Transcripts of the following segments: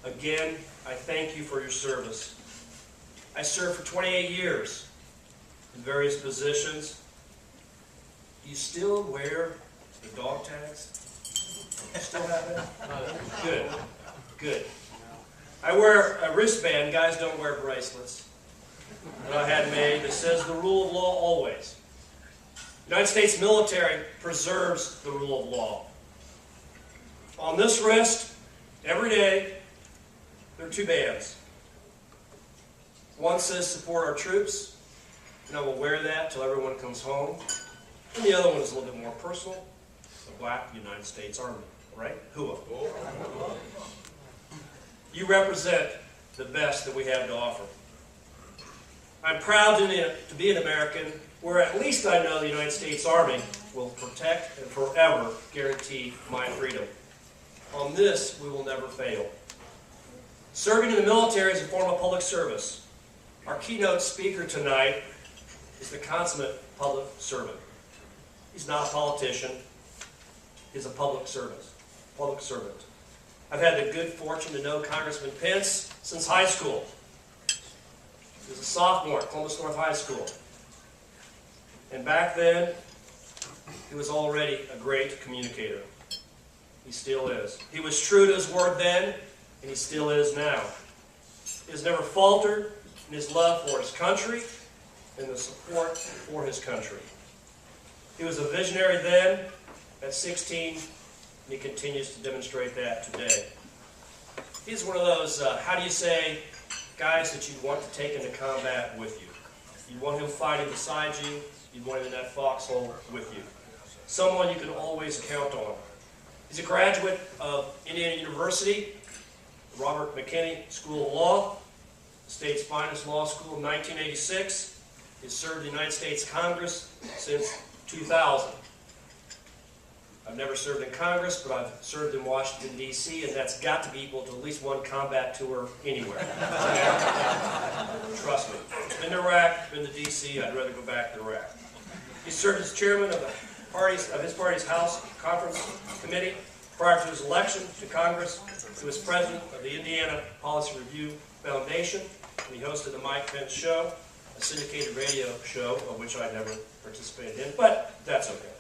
Again, I thank you for your service. I served for 28 years in various positions. Do you still wear the dog tags? You still have it? Good, good. I wear a wristband. Guys don't wear bracelets. That I had made that says the rule of law always. The United States military preserves the rule of law. On this wrist, every day, there are two bands. One says support our troops, and I will wear that till everyone comes home. And the other one is a little bit more personal, the Black United States Army, right? Hua. You represent the best that we have to offer. I'm proud to be an American where at least I know the United States Army will protect and forever guarantee my freedom. On this, we will never fail. Serving in the military is a form of public service. Our keynote speaker tonight is the consummate public servant. He's not a politician. He's a public servant. I've had the good fortune to know Congressman Pence since high school. He was a sophomore at Columbus North High School. And back then, he was already a great communicator. He still is. He was true to his word then, and he still is now. He has never faltered in his love for his country and the support for his country. He was a visionary then, at 16, and he continues to demonstrate that today. He's one of those, how do you say, guys that you'd want to take into combat with you. You'd want him fighting beside you. You'd want him in that foxhole with you. Someone you can always count on. He's a graduate of Indiana University, the Robert McKinney School of Law, the state's finest law school in 1986. He's served the United States Congress since 2000. I've never served in Congress, but I've served in Washington, D.C., and that's got to be equal to at least one combat tour anywhere. Trust me. Been to Iraq, been to D.C., I'd rather go back to Iraq. He served as chairman of his party's House Conference Committee. Prior to his election to Congress, he was president of the Indiana Policy Review Foundation, and he hosted the Mike Pence Show, a syndicated radio show of which I never participated in, but that's okay.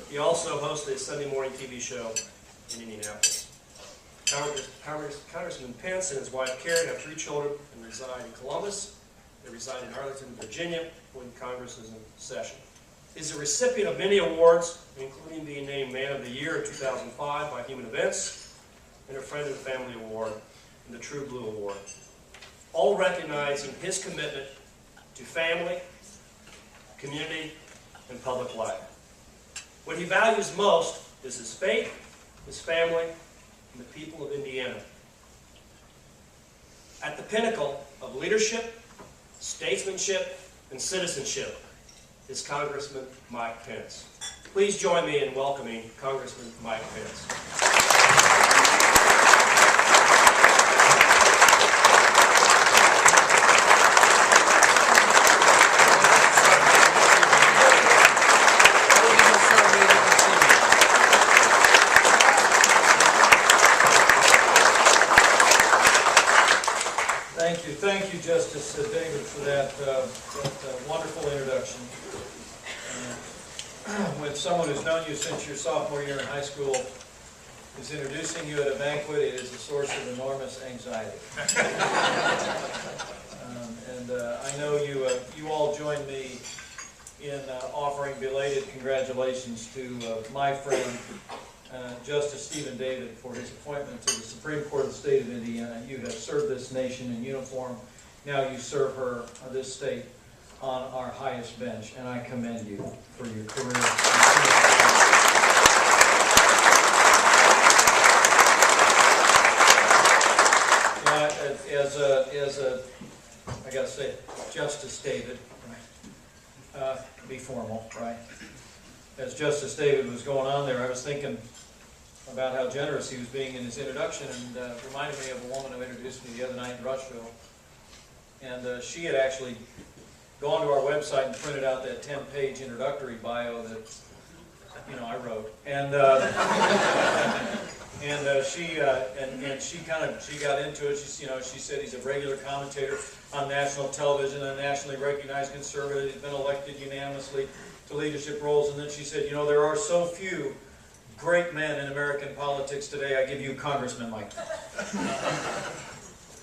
He also hosted a Sunday morning TV show in Indianapolis. Congressman Pence and his wife Karen have 3 children and reside in Columbus. They reside in Arlington, Virginia, when Congress is in session. He's a recipient of many awards, including being named Man of the Year in 2005 by Human Events, and a Friend of the Family Award, and the True Blue Award, all recognizing his commitment to family, community, and public life. What he values most is his faith, his family, and the people of Indiana. At the pinnacle of leadership, statesmanship, and citizenship is Congressman Mike Pence. Please join me in welcoming Congressman Mike Pence. Thank you, Justice David, for that wonderful introduction. When someone who's known you since your sophomore year in high school is introducing you at a banquet, it is a source of enormous anxiety. I know you all join me in offering belated congratulations to my friend, Justice Stephen David, for his appointment to the Supreme Court of the state of Indiana. You have served this nation in uniform. Now you serve this state, on our highest bench, and I commend you for your career. I gotta say it, Justice David, right? Be formal, right? As Justice David was going on there, I was thinking about how generous he was being in his introduction, and reminded me of a woman who introduced me the other night in Rushville. And she had actually gone to our website and printed out that 10-page introductory bio that I wrote. And And she got into it. She said he's a regular commentator on national television, a nationally recognized conservative. He's been elected unanimously to leadership roles. And then she said, there are so few great men in American politics today. I give you Congressman Mike.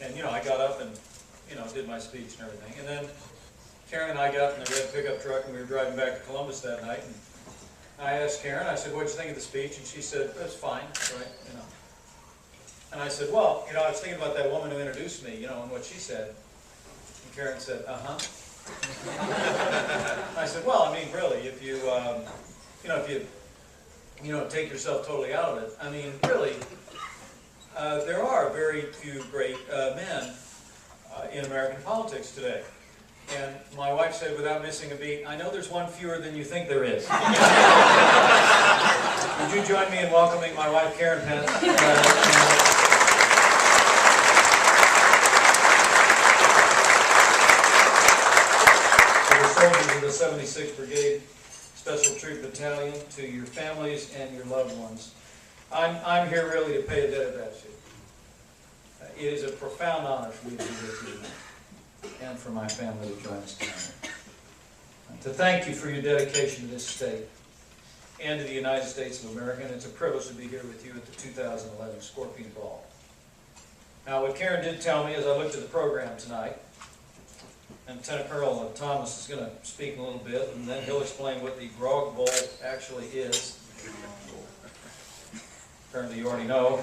And I got up and did my speech and everything. And then Karen and I got in the red pickup truck and we were driving back to Columbus that night. And I asked Karen, I said, "What'd you think of the speech?" And she said, "It was fine, right?" And I said, "Well, I was thinking about that woman who introduced me, and what she said." And Karen said, "Uh-huh." I said, "Well, I mean, really, if you, take yourself totally out of it, I mean, really, there are very few great men in American politics today." And my wife said, without missing a beat, "I know there's one fewer than you think there is." Would you join me in welcoming my wife, Karen Pence? To the soldiers of the 76th Brigade, Special Troop Battalion, to your families and your loved ones, I'm here really to pay a debt of gratitude. It is a profound honor for me to be with you and for my family to join us tonight. To thank you for your dedication to this state and to the United States of America, and it's a privilege to be here with you at the 2011 Scorpion Ball. Now, what Karen did tell me as I looked at the program tonight, and Lieutenant Colonel Thomas is going to speak a little bit, and then he'll explain what the Grog Bowl actually is. Apparently you already know.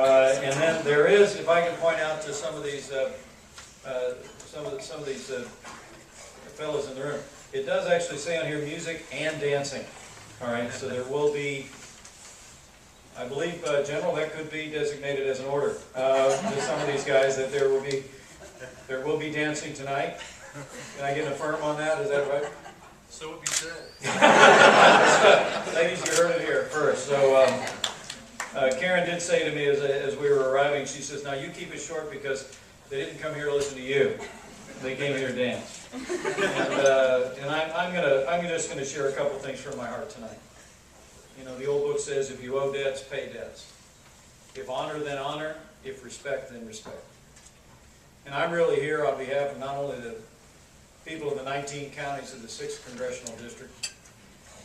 And then there is, if I can point out to some of these fellows in the room, it does actually say on here music and dancing. All right, so there will be, I believe, General, that could be designated as an order to some of these guys that there will be dancing tonight. Can I get an affirm on that? Is that right? So would be said. Ladies, you heard it here first. So Karen did say to me as we were arriving, she says, "Now you keep it short because they didn't come here to listen to you. They came here to dance." And I'm just going to share a couple things from my heart tonight. The old book says, if you owe debts, pay debts. If honor, then honor. If respect, then respect. And I'm really here on behalf of not only the people in the 19 counties of the 6th Congressional District,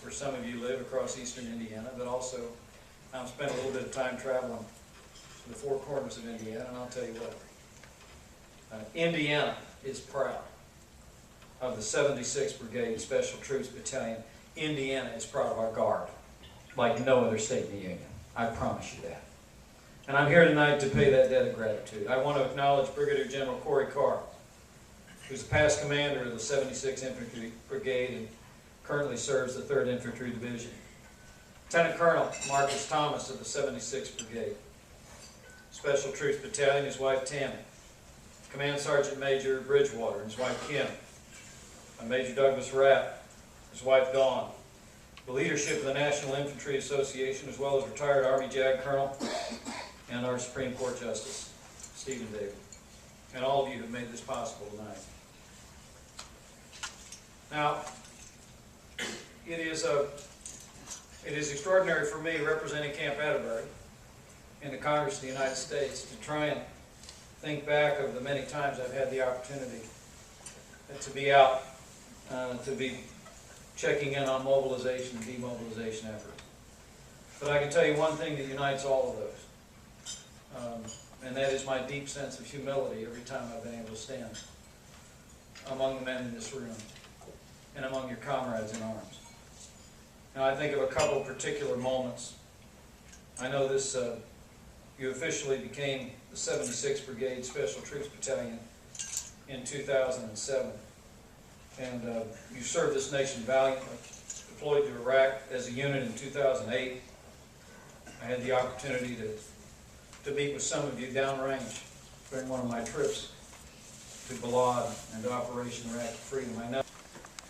where some of you live across eastern Indiana, but also I've spent a little bit of time traveling to the four corners of Indiana, and I'll tell you what, Indiana is proud of the 76th Brigade Special Troops Battalion. Indiana is proud of our Guard, like no other state in the Union. I promise you that. And I'm here tonight to pay that debt of gratitude. I want to acknowledge Brigadier General Corey Carr, who's the past commander of the 76th Infantry Brigade and currently serves the 3rd Infantry Division. Lieutenant Colonel Marcus Thomas of the 76th Brigade. Special Troops Battalion, his wife Tammy. Command Sergeant Major Bridgewater and his wife Kim. Major Douglas Rapp, his wife Dawn. The leadership of the National Infantry Association, as well as retired Army JAG Colonel and our Supreme Court Justice, Stephen David. And all of you who made this possible tonight. Now, it is extraordinary for me, representing Camp Atterbury in the Congress of the United States, to try and think back of the many times I've had the opportunity to be out, to be checking in on mobilization and demobilization efforts. But I can tell you one thing that unites all of those, and that is my deep sense of humility every time I've been able to stand among the men in this room and among your comrades in arms. Now, I think of a couple particular moments. I know this, you officially became the 76th Brigade Special Troops Battalion in 2007. And you served this nation valiantly, deployed to Iraq as a unit in 2008. I had the opportunity to meet with some of you downrange during one of my trips to Balad and to Operation Iraqi Freedom. I know